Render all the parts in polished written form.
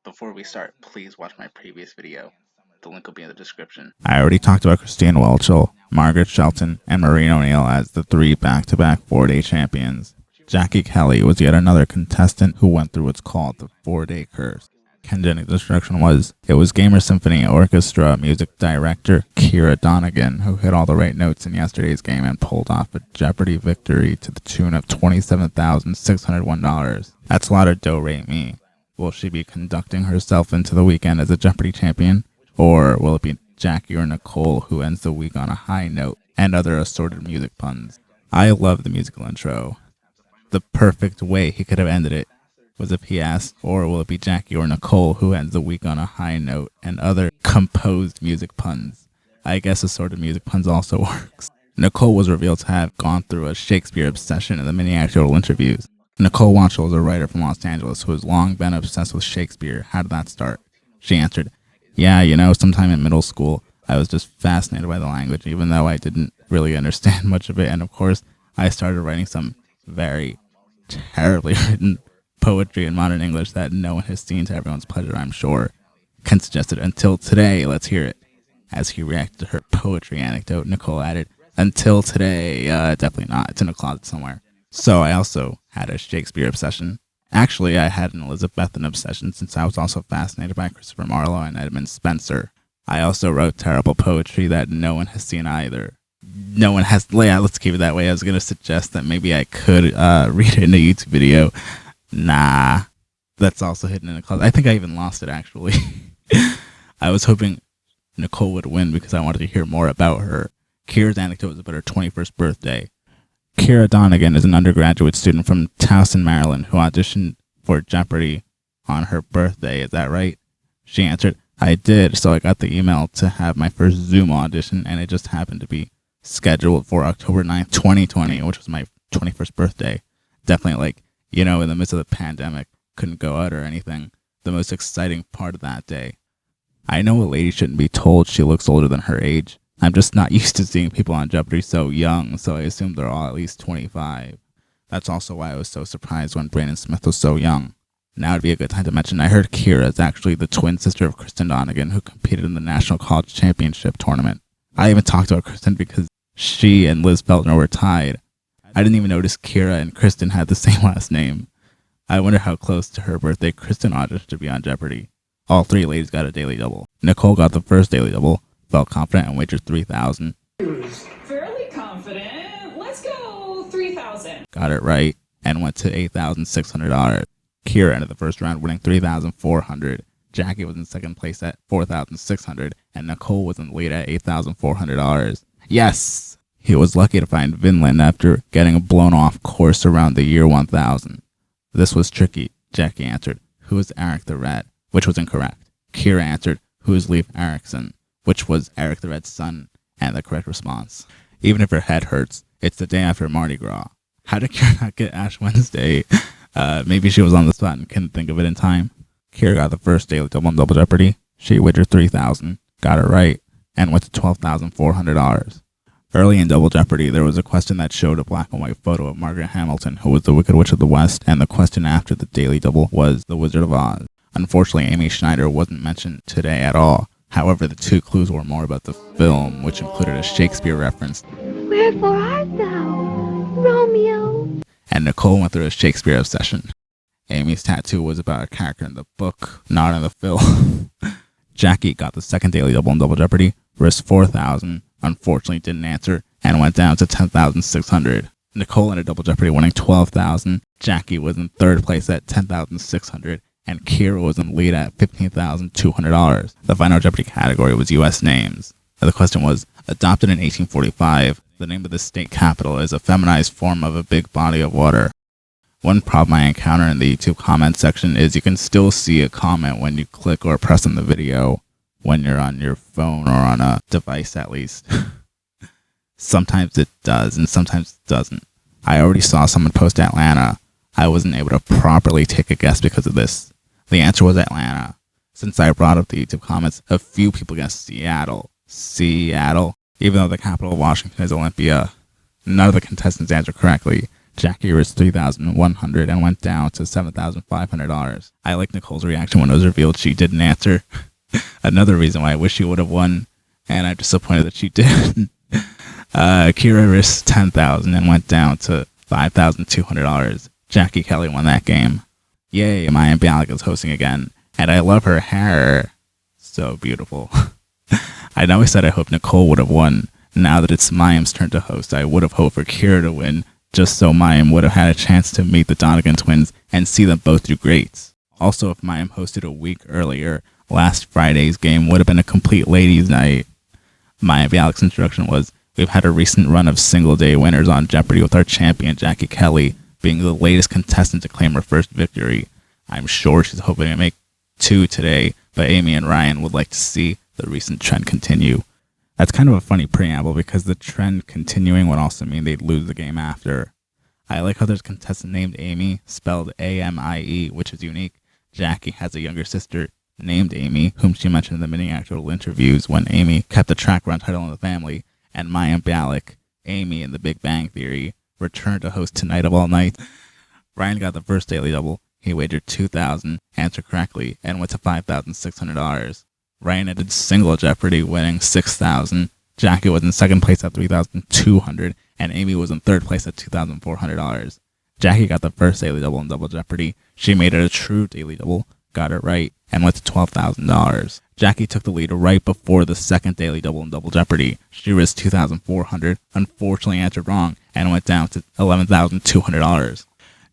Before we start, please watch my previous video. The link will be in the description. I already talked about Nicole Wachell, Margaret Shelton, and Maureen O'Neill as the three back-to-back 4-day champions. Jackie Kelly was yet another contestant who went through what's called the 4-day curse. Kendra's instruction was, it was Gamer Symphony Orchestra music director Ciara Donegan who hit all the right notes in yesterday's game and pulled off a Jeopardy victory to the tune of $27,601. That's a lot of do-re-mi. Will she be conducting herself into the weekend as a Jeopardy champion? Or will it be Jackie or Nicole who ends the week on a high note and other assorted music puns? I love the musical intro. The perfect way he could have ended it was if he asked, or will it be Jackie or Nicole who ends the week on a high note and other composed music puns? I guess assorted music puns also works. Nicole was revealed to have gone through a Shakespeare obsession in the mini-actual interviews. Nicole Wachell is a writer from Los Angeles who has long been obsessed with Shakespeare. How did that start? She answered, yeah, sometime in middle school, I was just fascinated by the language, even though I didn't really understand much of it. And of course, I started writing some very terribly written poetry in modern English that no one has seen, to everyone's pleasure, I'm sure. Ken suggested, until today, let's hear it. As he reacted to her poetry anecdote, Nicole added, until today, definitely not. It's in a closet somewhere. So I also had a Shakespeare obsession. Actually, I had an Elizabethan obsession since I was also fascinated by Christopher Marlowe and Edmund Spenser. I also wrote terrible poetry that no one has seen either. No one has, yeah, let's keep it that way. I was going to suggest that maybe I could read it in a YouTube video. Nah, that's also hidden in a closet. I think I even lost it, actually. I was hoping Nicole would win because I wanted to hear more about her. Ciara's anecdote was about her 21st birthday. Ciara Donegan is an undergraduate student from Towson, Maryland, who auditioned for Jeopardy on her birthday. Is that right? She answered, I did, so I got the email to have my first Zoom audition, and it just happened to be scheduled for October 9th, 2020, which was my 21st birthday. Definitely, in the midst of the pandemic, couldn't go out or anything. The most exciting part of that day. I know a lady shouldn't be told she looks older than her age. I'm just not used to seeing people on Jeopardy so young, so I assumed they're all at least 25. That's also why I was so surprised when Brandon Smith was so young. Now would be a good time to mention I heard Ciara is actually the twin sister of Kristin Donegan, who competed in the National College Championship tournament. I even talked about Kristin because she and Liz Feltner were tied. I didn't even notice Ciara and Kristin had the same last name. I wonder how close to her birthday Kristin auditioned to be on Jeopardy. All three ladies got a daily double. Nicole got the first daily double, felt confident, and wagered $3,000. Fairly confident. Let's go $3,000. Got it right and went to $8,600. Ciara ended the first round winning $3,400. Jackie was in second place at $4,600, and Nicole was in the lead at $8,400. Yes! He was lucky to find Vinland after getting blown off course around the year 1000. This was tricky. Jackie answered, who is Eric the Red? Which was incorrect. Ciara answered, who is Leif Erikson? Which was Eric the Red's son, and the correct response. Even if her head hurts, it's the day after Mardi Gras. How did Ciara not get Ash Wednesday? Maybe she was on the spot and couldn't think of it in time. Ciara got the first daily double on Double Jeopardy. She wagered $3,000, got it right, and went to $12,400. Early in Double Jeopardy, there was a question that showed a black and white photo of Margaret Hamilton, who was the Wicked Witch of the West, and the question after the daily double was the Wizard of Oz. Unfortunately, Amy Schneider wasn't mentioned today at all. However, the two clues were more about the film, which included a Shakespeare reference. Wherefore art thou, Romeo? And Nicole went through a Shakespeare obsession. Amy's tattoo was about a character in the book, not in the film. Jackie got the second daily double in Double Jeopardy, risked $4,000, unfortunately didn't answer, and went down to $10,600. Nicole ended Double Jeopardy winning $12,000. Jackie was in third place at $10,600. And Ciara was in the lead at $15,200. The final Jeopardy category was U.S. names. The question was, adopted in 1845, the name of the state capital is a feminized form of a big body of water. One problem I encounter in the YouTube comment section is you can still see a comment when you click or press on the video when you're on your phone or on a device at least. Sometimes it does and sometimes it doesn't. I already saw someone post Atlanta. I wasn't able to properly take a guess because of this. The answer was Atlanta. Since I brought up the YouTube comments, a few people guessed Seattle. Seattle. Even though the capital of Washington is Olympia, none of the contestants answered correctly. Jackie risked $3,100 and went down to $7,500. I like Nicole's reaction when it was revealed she didn't answer. Another reason why I wish she would have won, and I'm disappointed that she did. Ciara risked $10,000 and went down to $5,200. Jackie Kelly won that game. Yay, Amie Walker is hosting again, and I love her hair. So beautiful. I know I said I hope Nicole would have won. Now that it's Mayim's turn to host, I would have hoped for Ciara to win, just so Mayim would have had a chance to meet the Donegan twins and see them both do greats. Also, if Mayim hosted a week earlier, last Friday's game would have been a complete ladies' night. Amie Walker's introduction was, we've had a recent run of single-day winners on Jeopardy with our champion Jackie Kelly being the latest contestant to claim her first victory. I'm sure she's hoping to make 2 today, but Amie and Ryan would like to see the recent trend continue. That's kind of a funny preamble because the trend continuing would also mean they'd lose the game after. I like how there's a contestant named Amie, spelled A-M-I-E, which is unique. Jackie has a younger sister named Amie, whom she mentioned in the mini-actual interviews when Amie kept the track run title in the family, and Amie Walker, Amie in The Big Bang Theory, returned to host Tonight of All Night. Ryan got the first daily double. He wagered $2,000, answered correctly, and went to $5,600. Ryan ended single Jeopardy, winning $6,000. Jackie was in second place at $3,200, and Amie was in third place at $2,400. Jackie got the first daily double in Double Jeopardy. She made it a true daily double, got it right, and went to $12,000. Jackie took the lead right before the second daily double in Double Jeopardy. She risked $2,400, unfortunately answered wrong, and went down to $11,200.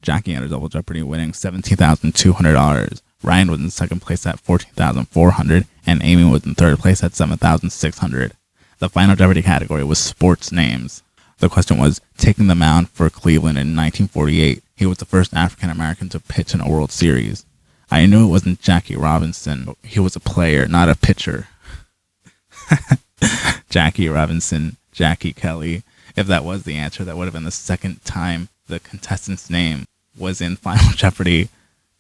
Jackie entered Double Jeopardy, winning $17,200. Ryan was in second place at $14,400, and Amie was in third place at $7,600. The final Jeopardy category was sports names. The question was, taking the mound for Cleveland in 1948, he was the first African-American to pitch in a World Series. I knew it wasn't Jackie Robinson. He was a player, not a pitcher. Jackie Robinson, Jackie Kelly. If that was the answer, that would have been the second time the contestant's name was in Final Jeopardy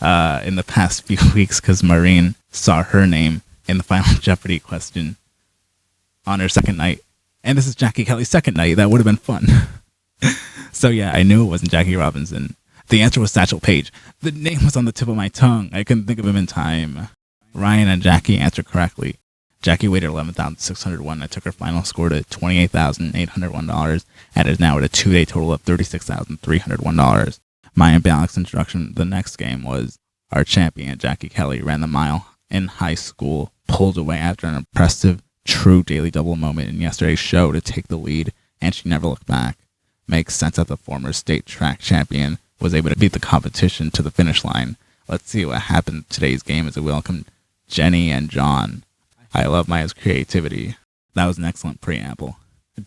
in the past few weeks, because Maureen saw her name in the Final Jeopardy question on her second night. And this is Jackie Kelly's second night. That would have been fun. So yeah, I knew it wasn't Jackie Robinson. The answer was Satchel Paige. The name was on the tip of my tongue. I couldn't think of him in time. Ryan and Jackie answered correctly. Jackie waited $11,601 and took her final score to $28,801 and is now at a 2-day total of $36,301. Amie Walker's introduction the next game was, our champion Jackie Kelly ran the mile in high school, pulled away after an impressive true daily double moment in yesterday's show to take the lead, and she never looked back. Makes sense that the former state track champion was able to beat the competition to the finish line. Let's see what happened in today's game as we welcome Jennie and John. I love Maya's creativity. That was an excellent preamble.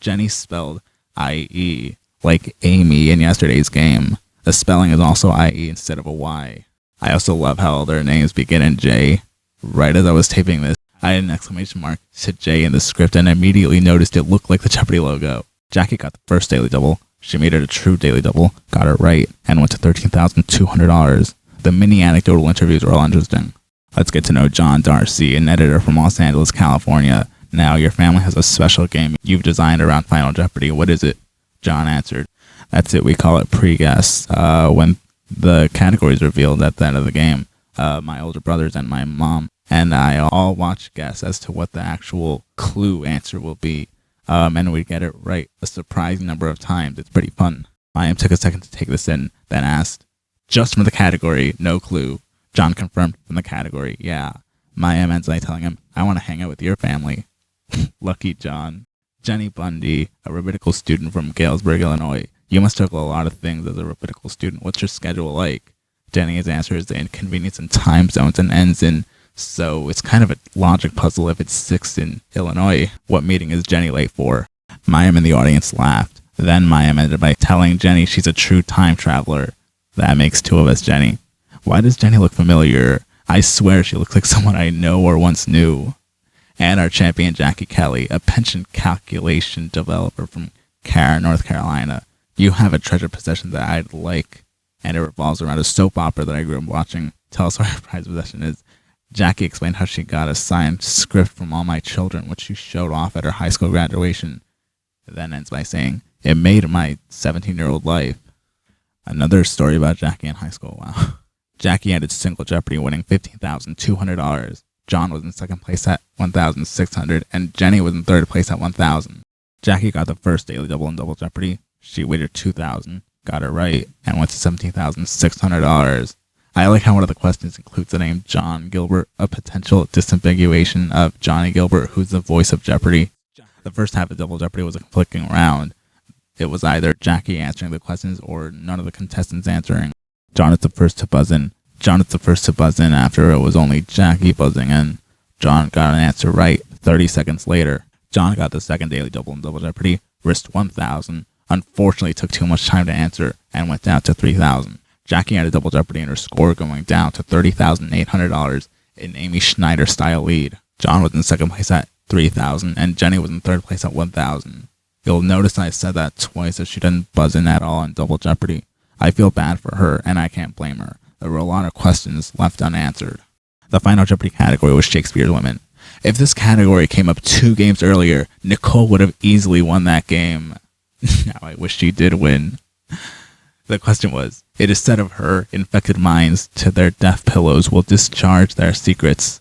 Jennie spelled I-E, like Amy in yesterday's game. The spelling is also I-E instead of a Y. I also love how all their names begin in J. Right as I was taping this, I had an exclamation mark to J in the script and immediately noticed it looked like the Jeopardy logo. Jackie got the first daily double. She made it a true daily double, got it right, and went to $13,200. The mini anecdotal interviews were all interesting. Let's get to know John Darcy, an editor from Los Angeles, California. Now, your family has a special game you've designed around Final Jeopardy. What is it? John answered, that's it. We call it pre-guess. When the category is revealed at the end of the game, my older brothers and my mom and I all watch guess as to what the actual clue answer will be. And we get it right a surprising number of times. It's pretty fun. Mayim took a second to take this in, then asked, just from the category, no clue. John confirmed from the category, yeah. Mayim ends by telling him, I want to hang out with your family. Lucky John. Jennie Bunde, a rabbinical student from Galesburg, Illinois. You must juggle a lot of things as a rabbinical student. What's your schedule like? Jennie's answer is the inconvenience in time zones and ends in, so it's kind of a logic puzzle if it's 6 in Illinois. What meeting is Jennie late for? Mayim in the audience laughed. Then Mayim ended by telling Jennie she's a true time traveler. That makes 2 of us, Jennie. Why does Jennie look familiar? I swear she looks like someone I know or once knew. And our champion Jackie Kelly, a pension calculation developer from Cara, North Carolina. You have a treasured possession that I'd like, and it revolves around a soap opera that I grew up watching. Tell us what her prized possession is. Jackie explained how she got a signed script from All My Children, which she showed off at her high school graduation. It then ends by saying, it made my 17-year-old life. Another story about Jackie in high school. Wow. Jackie ended single Jeopardy winning $15,200. John was in second place at $1,600, and Jennie was in third place at $1,000. Jackie got the first daily double in Double Jeopardy. She wagered $2,000, got it right, and went to $17,600. I like how one of the questions includes the name John Gilbert, a potential disambiguation of Johnny Gilbert, who's the voice of Jeopardy. The first half of Double Jeopardy was a conflicting round. It was either Jackie answering the questions or none of the contestants answering. John is the first to buzz in. After it was only Jackie buzzing in. John got an answer right 30 seconds later. John got the second daily double in Double Jeopardy, risked $1,000. Unfortunately, took too much time to answer and went down to $3,000. Jackie had a Double Jeopardy and her score going down to $30,800 in Amy Schneider-style lead. John was in second place at $3,000, and Jennie was in third place at $1,000. You'll notice I said that twice, as she didn't buzz in at all in Double Jeopardy. I feel bad for her, and I can't blame her. There were a lot of questions left unanswered. The final Jeopardy category was Shakespeare's Women. If this category came up 2 games earlier, Nicole would have easily won that game. Now I wish she did win. The question was, it is said of her, infected minds to their death pillows will discharge their secrets.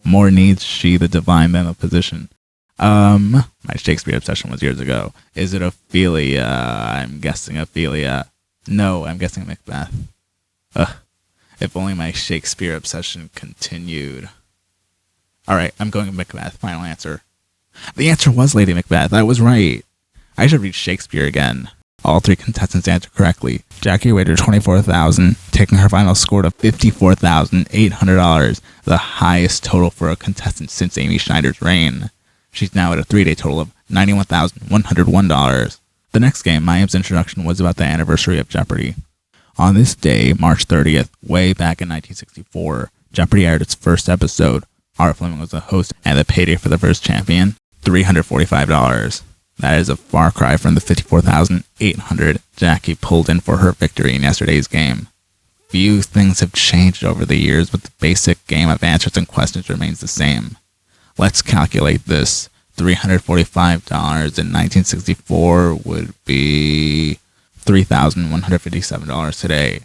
More needs she the divine than the physician. My Shakespeare obsession was years ago. Is it Ophelia? I'm guessing Ophelia. No, I'm guessing Macbeth. If only my Shakespeare obsession continued. Alright, I'm going with Macbeth. Final answer. The answer was Lady Macbeth. I was right. I should read Shakespeare again. All 3 contestants answered correctly. Jackie wagered $24,000, taking her final score to $54,800, the highest total for a contestant since Amy Schneider's reign. She's now at a 3-day total of $91,101. The next game, Mayim's introduction, was about the anniversary of Jeopardy! On this day, March 30th, way back in 1964, Jeopardy! Aired its first episode. Art Fleming was the host, and the payday for the first champion, $345. That is a far cry from the $54,800 Jackie pulled in for her victory in yesterday's game. Few things have changed over the years, but the basic game of answers and questions remains the same. Let's calculate this. $345 in 1964 would be $3,157 today.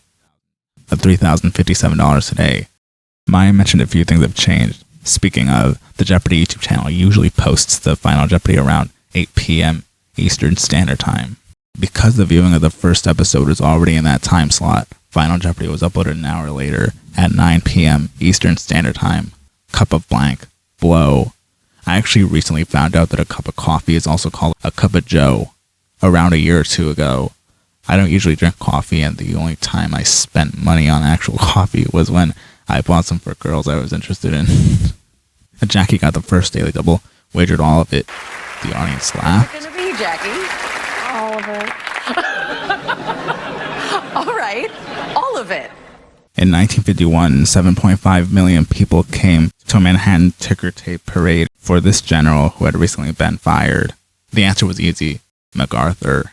$3,057 today. Maya mentioned a few things have changed. Speaking of, the Jeopardy! YouTube channel usually posts the final Jeopardy! Around 8 p.m. Eastern Standard Time. Because the viewing of the first episode was already in that time slot, Final Jeopardy! Was uploaded an hour later at 9 p.m. Eastern Standard Time. Cup of blank. Blow. I actually recently found out that a cup of coffee is also called a cup of joe. Around a year or 2 ago. I don't usually drink coffee, and the only time I spent money on actual coffee was when I bought some for girls I was interested in. Jackie got the first daily double, wagered all of it. The audience laughed. What's it gonna be, Jackie? All of it. All right, all of it. In 1951, 7.5 million people came to a Manhattan ticker tape parade for this general who had recently been fired. The answer was easy. MacArthur.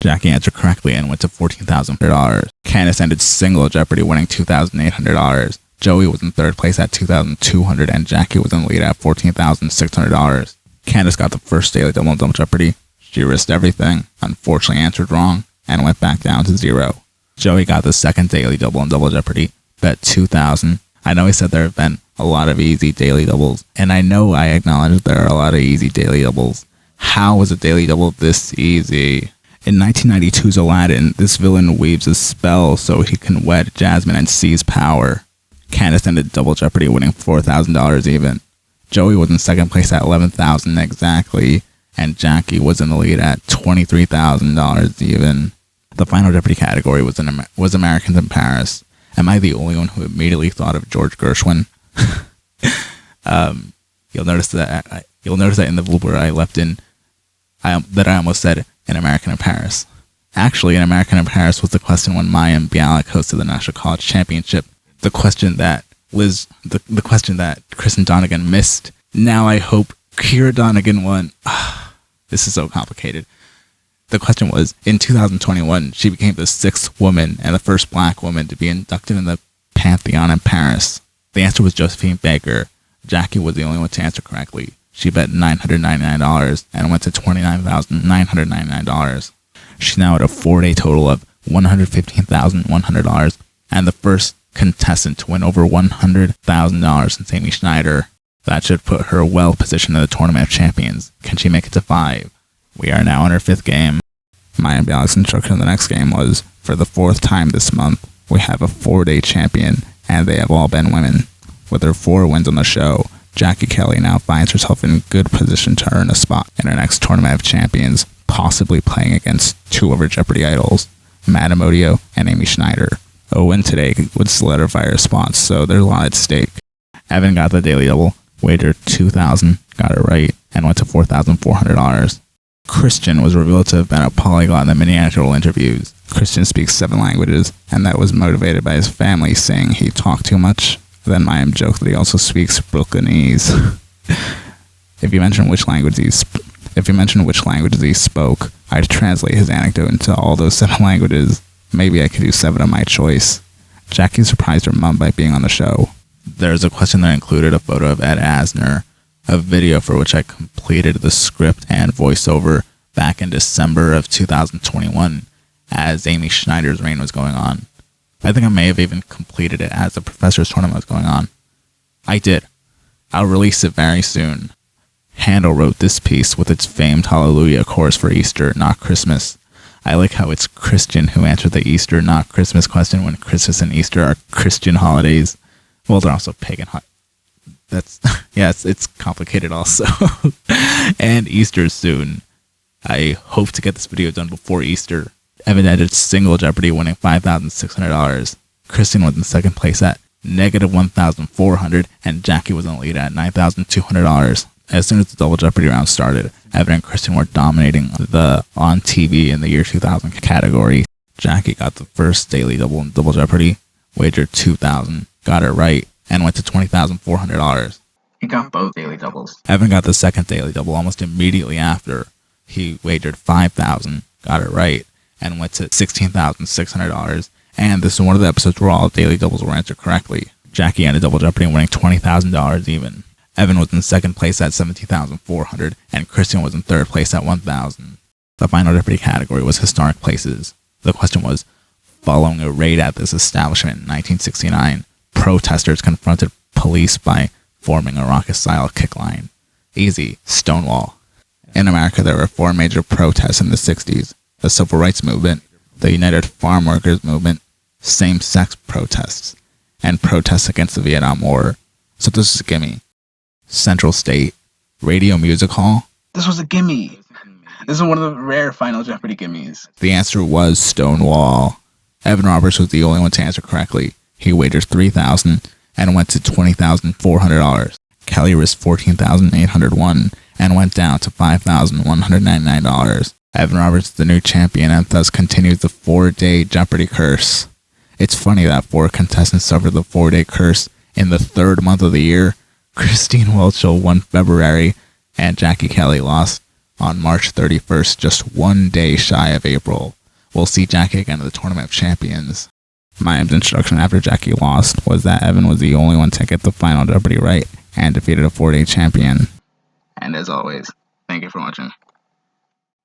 Jackie answered correctly and went to $14,000. Candace ended single Jeopardy! Winning $2,800. Joey was in third place at $2,200, and Jackie was in the lead at $14,600. Candace got the first daily double in Double Jeopardy! She risked everything, unfortunately answered wrong, and went back down to 0. Joey got the second daily double in Double Jeopardy! Bet $2,000. I know I said there have been a lot of easy daily doubles, and I know I acknowledge there are a lot of easy daily doubles. How was a daily double this easy? In 1992's Aladdin, this villain weaves a spell so he can wed Jasmine and seize power. Candace ended Double Jeopardy! Winning $4,000 even. Joey was in second place at $11,000 exactly, and Jackie was in the lead at $23,000 even. The final Jeopardy! Category was Americans in Paris. Am I the only one who immediately thought of George Gershwin? You'll notice that in the blooper I left in that I almost said An American in Paris. Actually, An American in Paris was the question when Mayim Bialik hosted the National College Championship. The question that Kristin Donegan missed. Now I hope Ciara Donegan won. This is so complicated. The question was, in 2021, she became the 6th woman and the first black woman to be inducted in the Pantheon in Paris. The answer was Josephine Baker. Jackie was the only one to answer correctly. She bet $999 and went to $29,999. She's now at a 4-day total of $115,100, and the first contestant to win over $100,000 since Amie Schneider. That should put her well positioned in the Tournament of Champions. Can she make it to 5? We are now in her 5th game. My imbalanced instruction in the next game was, for the 4th time this month, we have a 4-day champion, and they have all been women. With her 4 wins on the show, Jackie Kelly now finds herself in good position to earn a spot in her next Tournament of Champions, possibly playing against 2 of her Jeopardy idols, Madame Odio and Amie Schneider. A win today would solidify her spots, so there's a lot at stake. Evan got the daily double, wagered $2,000, got it right, and went to $4,400. Kristin was revealed to have been a polyglot in the mini-actual interviews. Kristin speaks 7 languages, and that was motivated by his family saying he talked too much. Then Mayim joked that he also speaks Brooklynese. If you mention which languages he spoke, I'd translate his anecdote into all those 7 languages. Maybe I could do 7 of my choice. Jackie surprised her mom by being on the show. There's a question that included a photo of Ed Asner, a video for which I completed the script and voiceover back in December of 2021 as Amie Schneider's reign was going on. I think I may have even completed it as the Professor's Tournament was going on. I did. I'll release it very soon. Handel wrote this piece with its famed Hallelujah chorus for Easter, not Christmas. I like how it's Kristin who answered the Easter, not Christmas question when Christmas and Easter are Christian holidays. Well, they're also pagan holidays. It's complicated also. And Easter's soon. I hope to get this video done before Easter. Evan entered single Jeopardy, winning $5,600. Kristin was in second place at -$1,400, and Jackie was in the lead at $9,200. As soon as the double Jeopardy round started, Evan and Kristin were dominating the on TV in the year 2000 category. Jackie got the first daily double in double Jeopardy, wagered $2,000, got it right, and went to $20,400. He got both daily doubles. Evan got the second daily double almost immediately after. He wagered $5,000, got it right, and went to $16,600. And this is one of the episodes where all daily doubles were answered correctly. Jackie ended double Jeopardy winning $20,000 even. Evan was in second place at $17,400, and Kristin was in third place at $1,000. The final Jeopardy category was historic places. The question was, following a raid at this establishment in 1969, protesters confronted police by forming a raucous-style kick line. Easy, Stonewall. In America, there were 4 major protests in the 60s. The Civil Rights Movement, the United Farm Workers Movement, same-sex protests, and protests against the Vietnam War. So this is a gimme. Central State, Radio Music Hall. This was a gimme. This is one of the rare Final Jeopardy gimmies. The answer was Stonewall. Evan Roberts was the only one to answer correctly. He wagered $3,000 and went to $20,400. Kelly risked $14,801 and went down to $5,199. Evan Roberts is the new champion and thus continues the 4-day Jeopardy curse. It's funny that 4 contestants suffered the 4-day curse in the 3rd month of the year. Christine Wachell won February, and Jackie Kelly lost on March 31st, just 1 day shy of April. We'll see Jackie again at the Tournament of Champions. Mayim's instruction after Jackie lost was that Evan was the only one to get the final Jeopardy right and defeated a 4-day champion. And as always, thank you for watching.